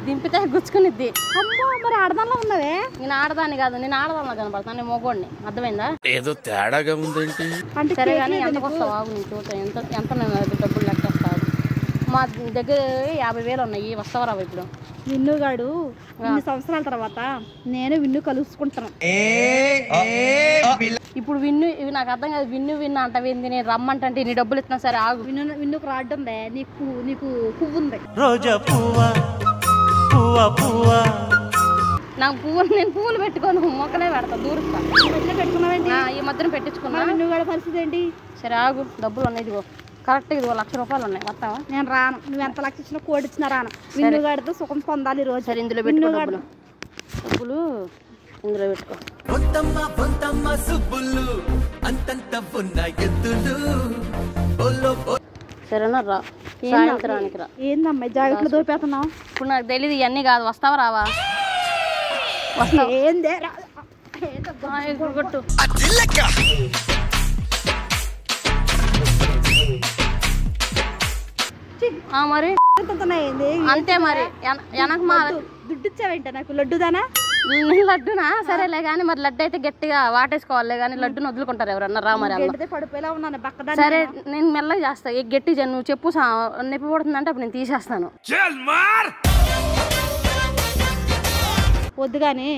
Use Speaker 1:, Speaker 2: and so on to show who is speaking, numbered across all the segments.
Speaker 1: దింపితే గుచ్చుకునిద్ది.
Speaker 2: అమ్మో మరి ఆడదానిలో ఉన్నవే.
Speaker 1: నేను ఆడదాన్ని కాదు, నేను ఆడదానిలో కనపడతాను, నేను మొగోడిని. అర్థమైందా?
Speaker 3: ఏదో తేడాగా ఉందేంటి.
Speaker 1: సరే కానీ ఎంతకు వస్తావు ఆగు, నీ చూడ ఎంత డబ్బులు లెక్కేస్తావు. మా దగ్గర 50,000 ఉన్నాయి, వస్తావా రావు ఇప్పుడు?
Speaker 2: విన్నుగాడు ఇన్ని సంవత్సరాల తర్వాత నేను విన్ను కలుసుకుంటాను.
Speaker 1: ఇప్పుడు ఇవి నాకు అర్థం కాదు. విన్ను అంటవేంది? నేను రమ్మంటే నీ డబ్బులు ఇస్తున్నా. సరే ఆగు.
Speaker 2: విన్నుకు రాడ్డు ఉందే, నీకు పువ్వు ఉంది.
Speaker 4: రోజా పువ్వా పువ్వా పువ్వా.
Speaker 1: నాకు నేను పువ్వులు పెట్టుకోను, మొక్కలే పెడతా, దూరుస్తా.
Speaker 2: పెట్టుకున్నావేంటి?
Speaker 1: ఈ మధ్యన పెట్టించుకున్నా.
Speaker 2: విన్నుగాడు పరిస్థితి ఏంటి?
Speaker 1: సరే ఆగు, డబ్బులు ఉన్నాయి, ఇదిగో కరెక్ట్, ఇదిగో 1,00,000 రూపాయలు ఉన్నాయి, వస్తావా?
Speaker 2: నేను రాను. నువ్వు ఎంత లక్ష ఇచ్చినా కోడి ఇచ్చినా రాను. విన్నుగాడితో సుఖం పొందాలి రోజు.
Speaker 1: సరే ఇందులో పెట్టుకో డబ్బులు ఇందులో పెట్టుకో. సరేనా రా, సాయంత్రానికి రా.
Speaker 2: ఏందమ్మా జాగ్రత్తలు దోపేస్తున్నావు?
Speaker 1: ఇప్పుడు నాకు తెలియదు ఇవన్నీ కాదు, వస్తావా రావా? వస్తావా?
Speaker 2: ఏందే
Speaker 1: కొట్టు. మరి అంతే మరి. వెనక మా
Speaker 2: దుడ్డు ఇచ్చావేంట నాకు? లడ్డుదానా?
Speaker 1: లడ్డునా? సరేలే కానీ మరి లడ్డు అయితే గట్టిగా వాటేసుకోవాలి కానీ లడ్డును వదులుకుంటారు ఎవరన్నా? రా మరి.
Speaker 2: పడిపోయేలా ఉన్నాను బక్కదా.
Speaker 1: సరే నేను మెల్లగా చేస్తా, గట్టి నువ్వు చెప్పు. నొప్పి పడుతుందంటే అప్పుడు నేను తీసేస్తాను.
Speaker 2: వద్దు గాని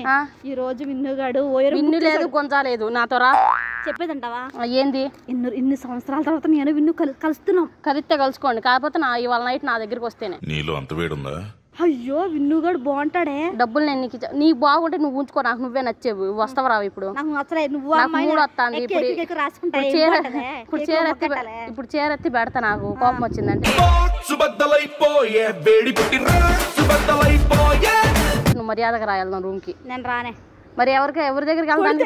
Speaker 2: ఈ రోజు విన్నుగాడు
Speaker 1: విన్ను లేదు, కొంచాలేదు, నాతో రా.
Speaker 2: చెప్పేదంటావా?
Speaker 1: ఏంది?
Speaker 2: ఇన్ని సంవత్సరాల తర్వాత నేను విన్ను కలుస్తున్నాం.
Speaker 1: కలిస్తే కలుసుకోండి, కాకపోతే ఇవాళ నైట్ నా దగ్గరికి వస్తేనే.
Speaker 3: నీలో అంత వేడుందా?
Speaker 2: అయ్యో విన్నుగాడు బాగుంటాడే.
Speaker 1: డబ్బులు నేను నీకు బాగుంటే నువ్వు ఉంచుకో, నాకు నువ్వే నచ్చేవు. వస్తావా రావు ఇప్పుడు?
Speaker 2: నాకు నచ్చలేదు. నువ్వు
Speaker 1: మూడు వస్తాంది ఇప్పుడు చేరెత్తి పెడతా. నాకు కోపం వచ్చిందంటే నువ్వు మర్యాదగా రాయాలి రూమ్ కి.
Speaker 2: నేను రానే.
Speaker 1: మరి ఎవరి దగ్గరికి వెళ్తాను?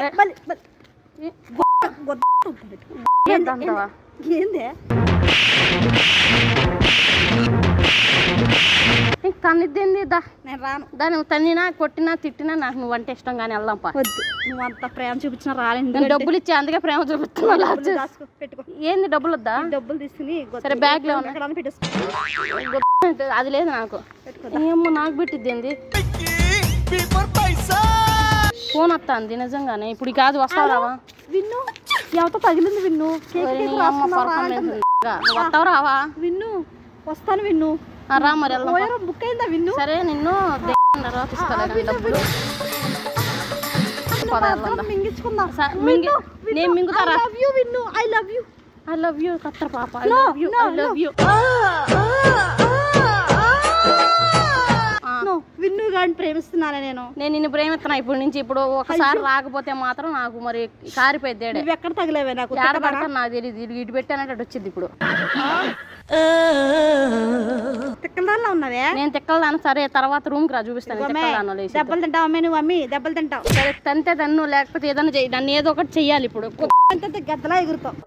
Speaker 2: ఏందే
Speaker 1: తన్నిద్దేంది?
Speaker 2: నేను రాను.
Speaker 1: దాన్ని తన్నినా కొట్టినా తిట్టినా నాకు నువ్వు అంటే ఇష్టం కానీ వెళ్దాంపా.
Speaker 2: వద్దు, నువ్వు అంత ప్రేమ చూపించినా రాలేదు.
Speaker 1: డబ్బులు ఇచ్చి అందుకే ప్రేమ చూపిస్తున్నా. ఏంది డబ్బులు వద్దా?
Speaker 2: డబ్బులు తీసుకుని
Speaker 1: సరే బ్యాగ్ లో అది లేదు నాకు. ఏమో నాకు పెట్టిద్ది ఏంది? ఫోన్ వస్తాంది నిజంగానే. ఇప్పుడు కాదు, వస్తావా రావా?
Speaker 2: విన్ను ఎవరితో తగిలింది? విన్ను
Speaker 1: వస్తావా రావా?
Speaker 2: విన్ను వస్తాను. విన్ను
Speaker 1: రా మరి
Speaker 2: బుక్ అయిందా? విన్ను
Speaker 1: సరే నిన్ను డబ్బులు నేను మింగుతారా? ఐ లవ్ యూ కత్త పాప.
Speaker 2: విన్ను గాని ప్రేమిస్తున్నానే నేను
Speaker 1: నిన్ను ప్రేమిస్తున్నా ఇప్పటి నుంచి. ఇప్పుడు ఒకసారి రాకపోతే మాత్రం నాకు మరి కారిపోయిద్ది.
Speaker 2: ఎక్కడ తగిలేవే నాకు?
Speaker 1: పడతాను నాకు తెలియదు. ఇటు పెట్టానంటే అటు వచ్చింది. ఇప్పుడు
Speaker 2: తిక్కలదానిలో ఉన్నవే.
Speaker 1: నేను తిక్కలదాను. సరే తర్వాత రూమ్ కి రా, చూపిస్తాను.
Speaker 2: దెబ్బలు తింటావు అమ్మే, నువ్వు అమ్మి దెబ్బలు తింటావు.
Speaker 1: సరే తంతే తన్ను, లేకపోతే ఏదైనా చెయ్యి, నన్ను ఏదో ఒకటి చెయ్యాలి. ఇప్పుడు
Speaker 2: గద్దలా ఎగురుతావు.